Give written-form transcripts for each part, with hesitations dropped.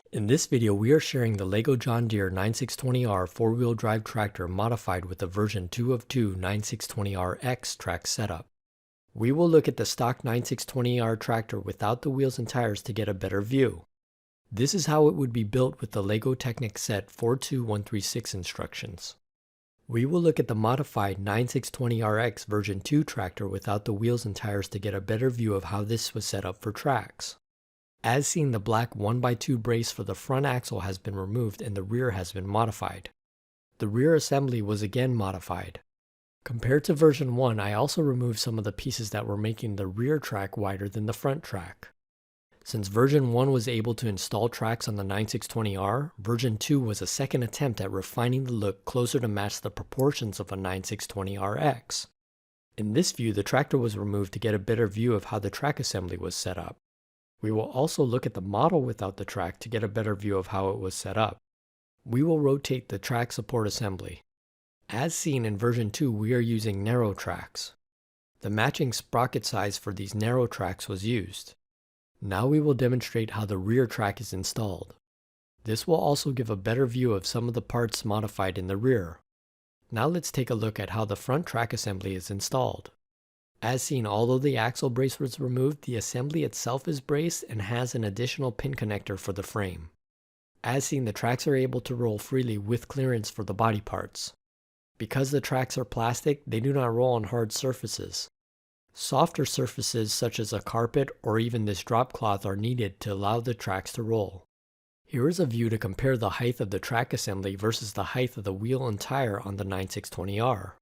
In this video, we are sharing the LEGO John Deere 9620R 4-wheel drive tractor modified with the version 2 of 2 9620RX track setup. We will look at the stock 9620R tractor without the wheels and tires to get a better view. This is how it would be built with the LEGO Technic set 42136 instructions. We will look at the modified 9620RX version 2 tractor without the wheels and tires to get a better view of how this was set up for tracks. As seen, the black 1x2 brace for the front axle has been removed and the rear has been modified. The rear assembly was again modified. Compared to version 1, I also removed some of the pieces that were making the rear track wider than the front track. Since version 1 was able to install tracks on the 9620R, version 2 was a second attempt at refining the look closer to match the proportions of a 9620RX. In this view, the tractor was removed to get a better view of how the track assembly was set up. We will also look at the model without the track to get a better view of how it was set up. We will rotate the track support assembly. As seen in version 2, we are using narrow tracks. The matching sprocket size for these narrow tracks was used. Now we will demonstrate how the rear track is installed. This will also give a better view of some of the parts modified in the rear. Now let's take a look at how the front track assembly is installed. As seen, although the axle brace was removed, the assembly itself is braced and has an additional pin connector for the frame. As seen, the tracks are able to roll freely with clearance for the body parts. Because the tracks are plastic, they do not roll on hard surfaces. Softer surfaces such as a carpet or even this drop cloth are needed to allow the tracks to roll. Here is a view to compare the height of the track assembly versus the height of the wheel and tire on the 9620R.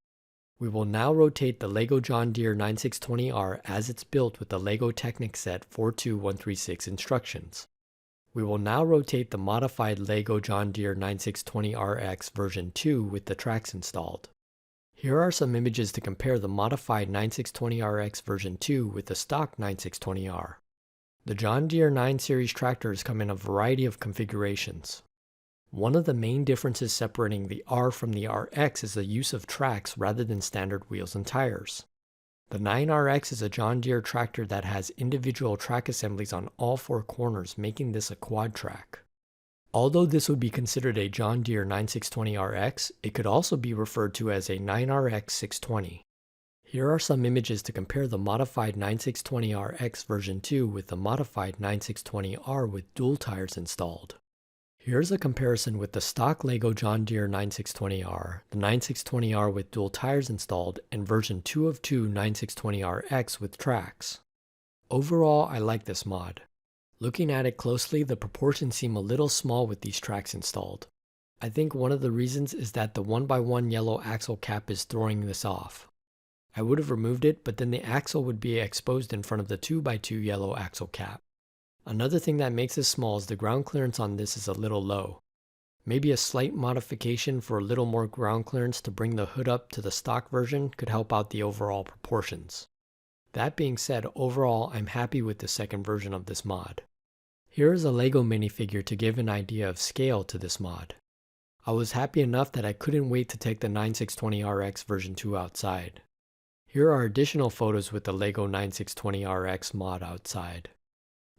We will now rotate the LEGO John Deere 9620R as it's built with the LEGO Technic set 42136 instructions. We will now rotate the modified LEGO John Deere 9620RX version 2 with the tracks installed. Here are some images to compare the modified 9620RX version 2 with the stock 9620R. The John Deere 9 series tractors come in a variety of configurations. One of the main differences separating the R from the RX is the use of tracks rather than standard wheels and tires. The 9RX is a John Deere tractor that has individual track assemblies on all four corners, making this a quad track. Although this would be considered a John Deere 9620RX, it could also be referred to as a 9RX 620. Here are some images to compare the modified 9620RX version 2 with the modified 9620R with dual tires installed. Here's a comparison with the stock LEGO John Deere 9620R, the 9620R with dual tires installed, and version 2 of 2 9620RX with tracks. Overall, I like this mod. Looking at it closely, the proportions seem a little small with these tracks installed. I think one of the reasons is that the 1x1 yellow axle cap is throwing this off. I would have removed it, but then the axle would be exposed in front of the 2x2 yellow axle cap. Another thing that makes this small is the ground clearance on this is a little low. Maybe a slight modification for a little more ground clearance to bring the hood up to the stock version could help out the overall proportions. That being said, overall I'm happy with the second version of this mod. Here is a LEGO minifigure to give an idea of scale to this mod. I was happy enough that I couldn't wait to take the 9620RX version 2 outside. Here are additional photos with the LEGO 9620RX mod outside.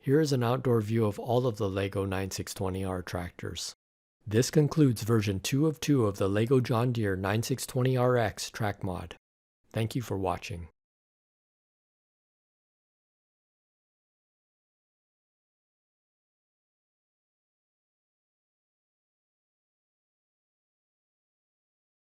Here is an outdoor view of all of the LEGO 9620R tractors. This concludes version 2 of 2 of the LEGO John Deere 9620RX track mod. Thank you for watching.